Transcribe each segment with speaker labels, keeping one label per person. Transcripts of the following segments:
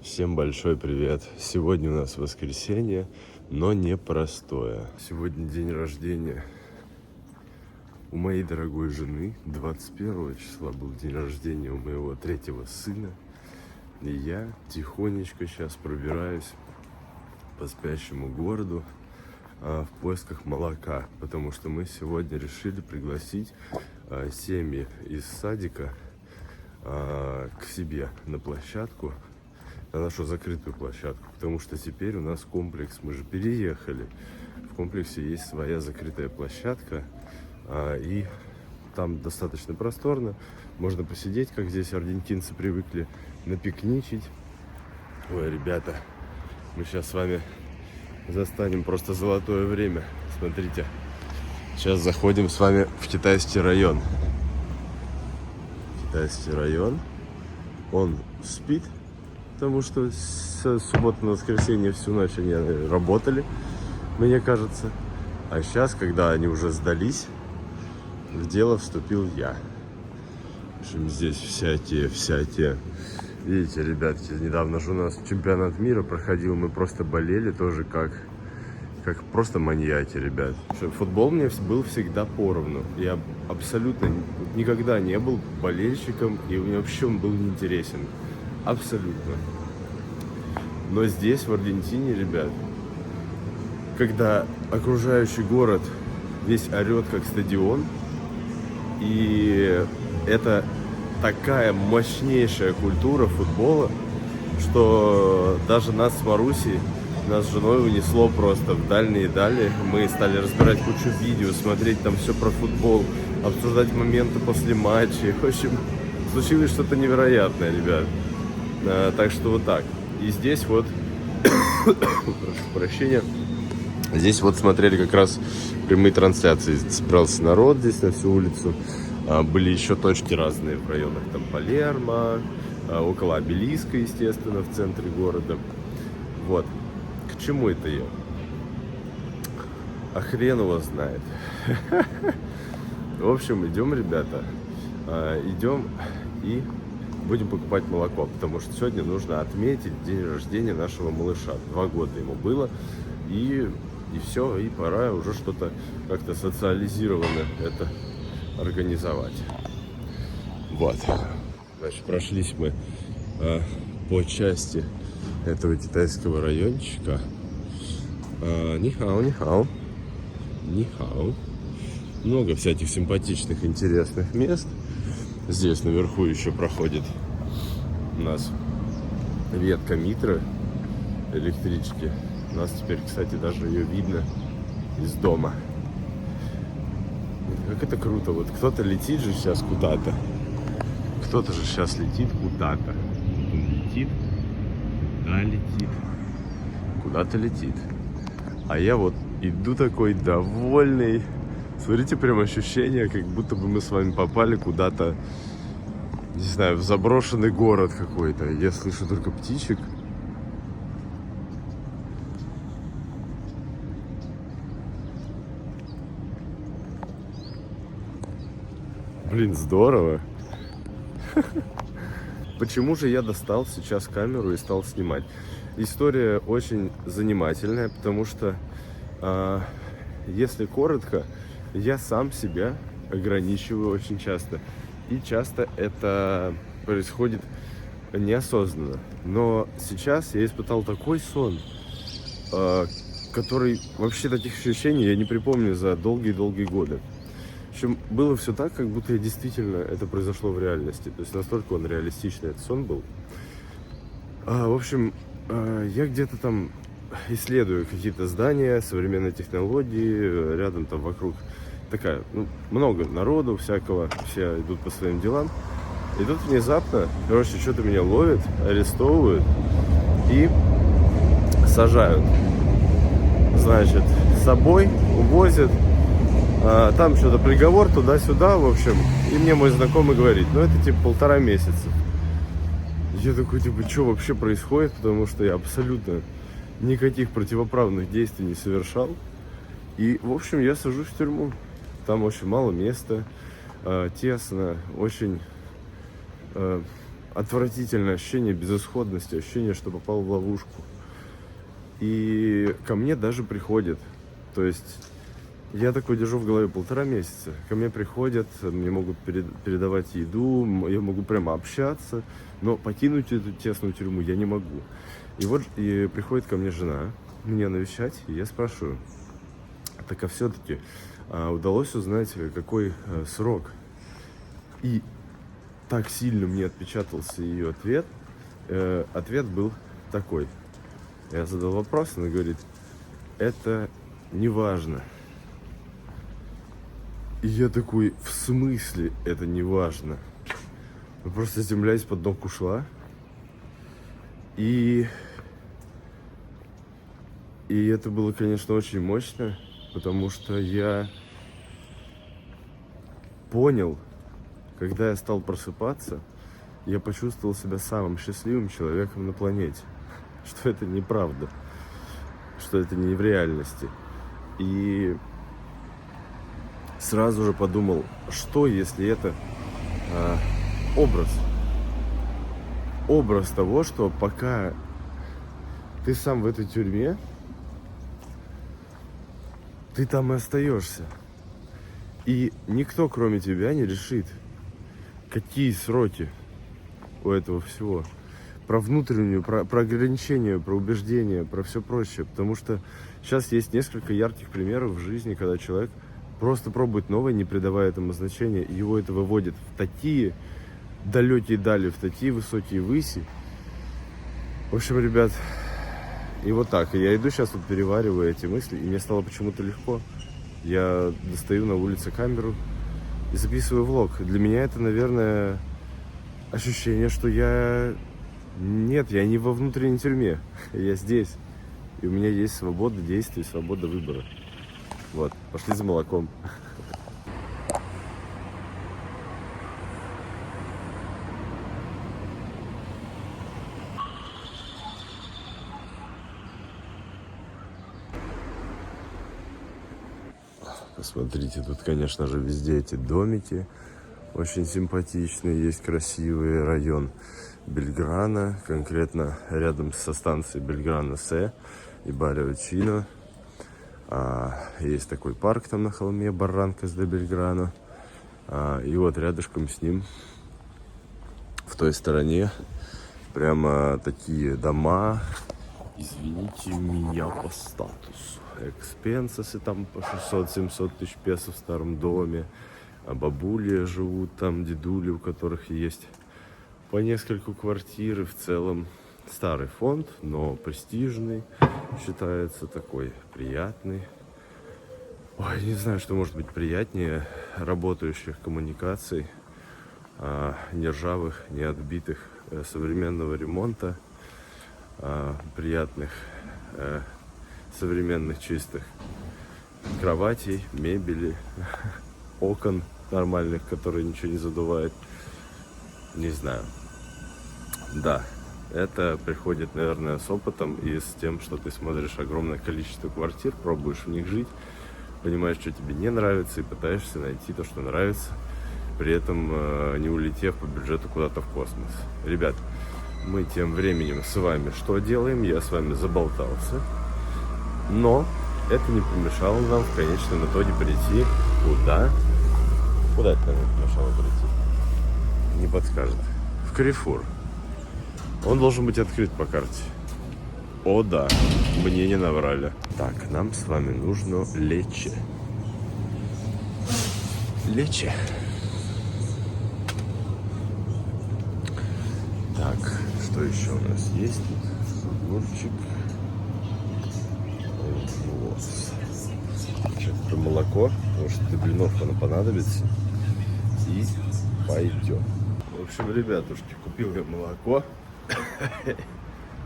Speaker 1: Всем большой привет! Сегодня у нас воскресенье, но непростое. Сегодня день рождения у моей дорогой жены. 21 числа был день рождения у моего третьего сына. И я тихонечко сейчас пробираюсь по спящему городу в поисках молока. Потому что мы сегодня решили пригласить семьи из садика к себе на площадку. На нашу закрытую площадку, потому что теперь у нас комплекс, мы же переехали, в комплексе есть своя закрытая площадка, и там достаточно просторно, можно посидеть, как здесь аргентинцы привыкли, напикничать. Ой, ребята, мы сейчас с вами застанем просто золотое время, смотрите, сейчас заходим с вами в китайский район. Китайский район, он спит, потому что с субботы на воскресенье всю ночь они работали, мне кажется. А сейчас, когда они уже сдались, в дело вступил я. В общем, здесь всякие. Видите, ребятки, недавно же у нас чемпионат мира проходил, мы просто болели тоже как просто маньяки, ребят. Футбол мне был всегда поровну. Я абсолютно никогда не был болельщиком, и мне вообще он был неинтересен. Абсолютно. Но здесь, в Аргентине, ребят, когда окружающий город весь орет, как стадион, и это такая мощнейшая культура футбола, что даже нас с Марусей, нас с женой унесло просто в дальние дали. Мы стали разбирать кучу видео, смотреть там все про футбол, обсуждать моменты после матчей. В общем, случилось что-то невероятное, ребят. Так что вот так. И здесь вот, прошу прощения, здесь вот смотрели как раз прямые трансляции. Собрался народ здесь на всю улицу. Были еще точки разные в районах, там Палермо, около Обелиска, естественно, в центре города. Вот. К чему это я? А хрен его знает. В общем, идем, ребята, идем и будем покупать молоко, потому что сегодня нужно отметить день рождения нашего малыша. 2 года ему было, и все, и пора уже что-то как-то социализированно это организовать. Вот. Значит, прошлись мы по части этого китайского райончика. Нихао. Много всяких симпатичных, интересных мест. Здесь наверху еще проходит у нас ветка Митры электрички. У нас теперь, кстати, даже ее видно из дома. Как это круто. Вот кто-то летит же сейчас куда-то. Кто-то же сейчас летит куда-то. Он летит. Да, летит. Куда-то летит. А я вот иду такой довольный. Смотрите, прям ощущение, как будто бы мы с вами попали куда-то, не знаю, в заброшенный город какой-то. Я слышу только птичек. Блин, здорово. Почему же я достал сейчас камеру и стал снимать? История очень занимательная, потому что, если коротко, я сам себя ограничиваю очень часто. И часто это происходит неосознанно. Но сейчас я испытал такой сон, который вообще таких ощущений я не припомню за долгие-долгие годы. В общем, было все так, как будто действительно это произошло в реальности. То есть настолько он реалистичный, этот сон был. В общем, я где-то там исследую какие-то здания, современные технологии, рядом там вокруг такая, много народу всякого, все идут по своим делам. И тут внезапно, короче, что-то меня ловят, арестовывают и сажают. Значит, с собой увозят, там что-то приговор туда-сюда, в общем. И мне мой знакомый говорит, это типа 1,5 месяца. Я такой, типа, что вообще происходит, потому что я абсолютно никаких противоправных действий не совершал. И, в общем, я сажусь в тюрьму. Там очень мало места, тесно, очень отвратительное ощущение безысходности, ощущение, что попал в ловушку. И ко мне даже приходят. То есть я такой держу в голове 1,5 месяца. Ко мне приходят, мне могут передавать еду, я могу прямо общаться, но покинуть эту тесную тюрьму я не могу. И вот и приходит ко мне жена меня навещать, и я спрашиваю, так а все-таки удалось узнать, какой срок? И так сильно мне отпечатался ее ответ. Ответ был такой. Я задал вопрос, она говорит, это не важно. И я такой, в смысле это не важно? Просто земля из-под ног ушла. И это было, конечно, очень мощно, потому что я понял, когда я стал просыпаться, я почувствовал себя самым счастливым человеком на планете. Что это неправда, что это не в реальности. И сразу же подумал, что если это образ того, что пока ты сам в этой тюрьме, ты там и остаешься. И никто, кроме тебя, не решит, какие сроки у этого всего. Про внутреннюю, про ограничения, про убеждения, про все прочее. Потому что сейчас есть несколько ярких примеров в жизни, когда человек просто пробует новое, не придавая этому значения, и его это выводит в такие далекие дали, в такие высокие выси. В общем, ребят, и вот так. И я иду сейчас, вот перевариваю эти мысли, и мне стало почему-то легко. Я достаю на улице камеру и записываю влог. Для меня это, наверное, ощущение, что я не во внутренней тюрьме. Я здесь. И у меня есть свобода действий, свобода выбора. Вот, пошли за молоком. Посмотрите, тут, конечно же, везде эти домики очень симпатичные, есть красивый район Бельграно, конкретно рядом со станцией Бельграно-Се и Барио-Чино. Есть такой парк там на холме Барранкас де Бельграно. И вот рядышком с ним, в той стороне, прямо такие дома. Извините меня по статусу. Экспенсосы там по 600-700 тысяч песо в старом доме. А бабули живут там, дедули, у которых есть по нескольку квартир. И в целом старый фонд, но престижный. Считается такой приятный. Ой, не знаю, что может быть приятнее работающих коммуникаций, не ржавых, не отбитых, современного ремонта, приятных, современных чистых кроватей, мебели, окон нормальных, которые ничего не задувают. Не знаю. Да, это приходит, наверное, с опытом и с тем, что ты смотришь огромное количество квартир, пробуешь в них жить, понимаешь, что тебе не нравится, и пытаешься найти то, что нравится, при этом не улетев по бюджету куда-то в космос. Ребят, мы тем временем с вами что делаем? Я с вами заболтался, но это не помешало нам в конечном итоге прийти куда? Куда это нам помешало прийти? Не подскажет. В Каррефур. Он должен быть открыт по карте. О да, мне не наврали. Так, нам с вами нужно лечи. Лечи. Так, что еще у нас есть? Огурчик. Вот. Сейчас про молоко, потому что для блинов оно понадобится. И пойдем. В общем, ребятушки, купил я молоко.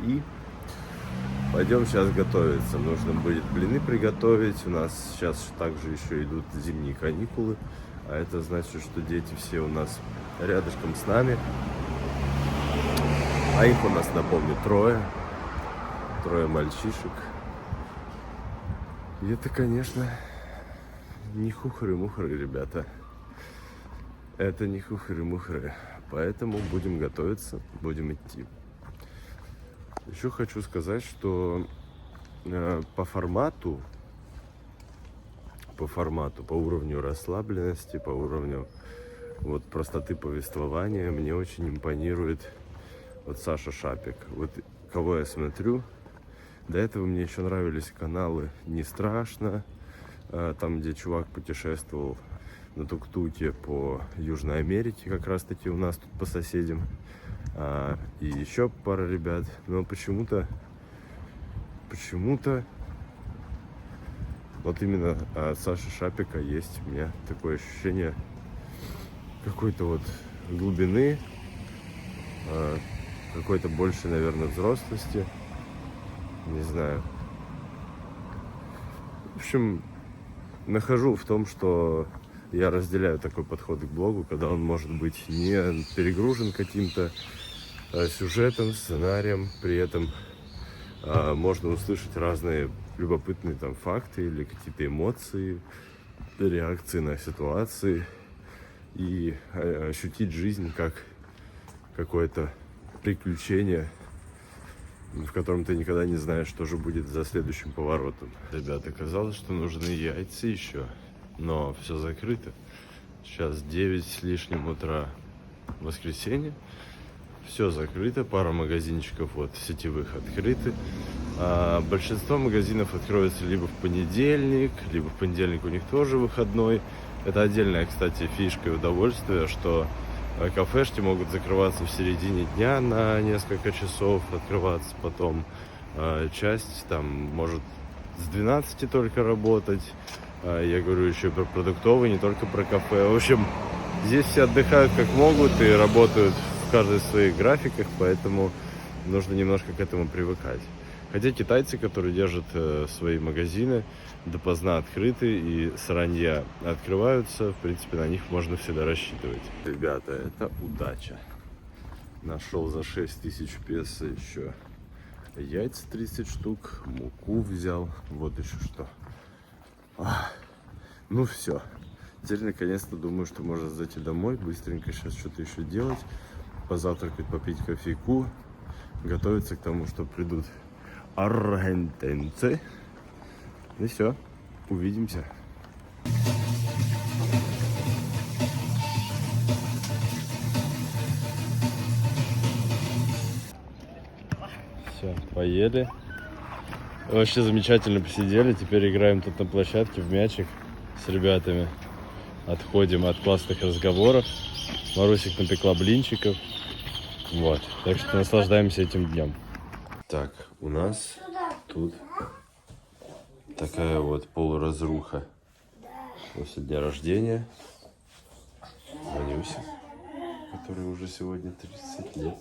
Speaker 1: И пойдем сейчас готовиться. Нужно будет блины приготовить. У нас сейчас также еще идут зимние каникулы. А это значит, что дети все у нас рядышком с нами. А их у нас, напомню, трое мальчишек. И это, конечно, не хухры-мухры, ребята. Это не хухры-мухры. Поэтому будем готовиться, будем идти. Еще хочу сказать, что по формату, по уровню расслабленности, по уровню вот простоты повествования мне очень импонирует вот Саша Шапик. Вот кого я смотрю, до этого мне еще нравились каналы «Не страшно», там, где чувак путешествовал на тук-туке по Южной Америке, как раз таки у нас тут по соседям, и еще пара ребят. Но почему-то вот именно от Саши Шапика есть у меня такое ощущение какой-то вот глубины, какой-то больше, наверное, взрослости, не знаю. В общем, нахожу в том, что я разделяю такой подход к блогу, когда он может быть не перегружен каким-то сюжетом, сценарием, при этом можно услышать разные любопытные там факты или какие-то эмоции, реакции на ситуации и ощутить жизнь как какое-то приключение, в котором ты никогда не знаешь, что же будет за следующим поворотом. Ребята, казалось, что нужны яйца еще, но все закрыто. Сейчас 9 с лишним утра, воскресенье. Все закрыто, пара магазинчиков вот сетевых открыты. А большинство магазинов откроются либо в понедельник у них тоже выходной. Это отдельная, кстати, фишка и удовольствие, что кафешки могут закрываться в середине дня на несколько часов, открываться потом. Часть там может с 12 только работать. Я говорю еще про продуктовые, не только про кафе. В общем, здесь все отдыхают как могут и работают в каждой своих графиках, поэтому нужно немножко к этому привыкать. Хотя китайцы, которые держат свои магазины, допоздна открыты и саранья открываются, в принципе, на них можно всегда рассчитывать. Ребята, это удача. Нашел за 6000 песо еще яйца 30 штук, муку взял, вот еще что. Ну все, теперь наконец-то думаю, что можно зайти домой, быстренько сейчас что-то еще делать, позавтракать, попить кофейку, готовиться к тому, что придут аргентинцы. Ну все, увидимся. Все, поели. Вообще замечательно посидели. Теперь играем тут на площадке в мячик с ребятами. Отходим от классных разговоров. Марусик напекла блинчиков. Вот. Так что наслаждаемся этим днем. Так, у нас тут такая вот полуразруха после дня рождения Ванюси, которой уже сегодня 30 лет.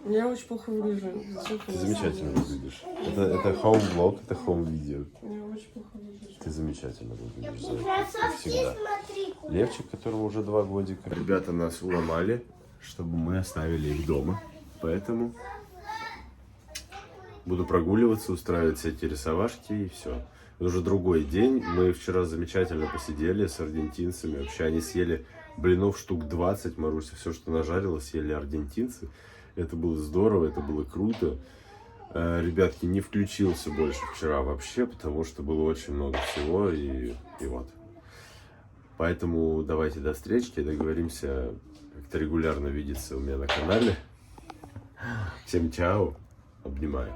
Speaker 2: Я очень плохо выгляжу.
Speaker 1: Ты замечательно выглядишь. Это хоум-влог, это хоум-видео.
Speaker 2: Я очень плохо выгляжу.
Speaker 1: Ты замечательно выглядишь, как всегда. Левчик, которому уже 2 годика. Ребята нас уломали, чтобы мы оставили их дома. Поэтому буду прогуливаться, устраивать всякие рисовашки и все. Это уже другой день. Мы вчера замечательно посидели с аргентинцами. Вообще они съели блинов штук 20. Маруся все, что нажарила, съели аргентинцы. Это было здорово, это было круто. Ребятки, не включился больше вчера вообще, потому что было очень много всего. И вот. Поэтому давайте до встречи. Договоримся как-то регулярно видеться у меня на канале. Всем чао. Обнимаю.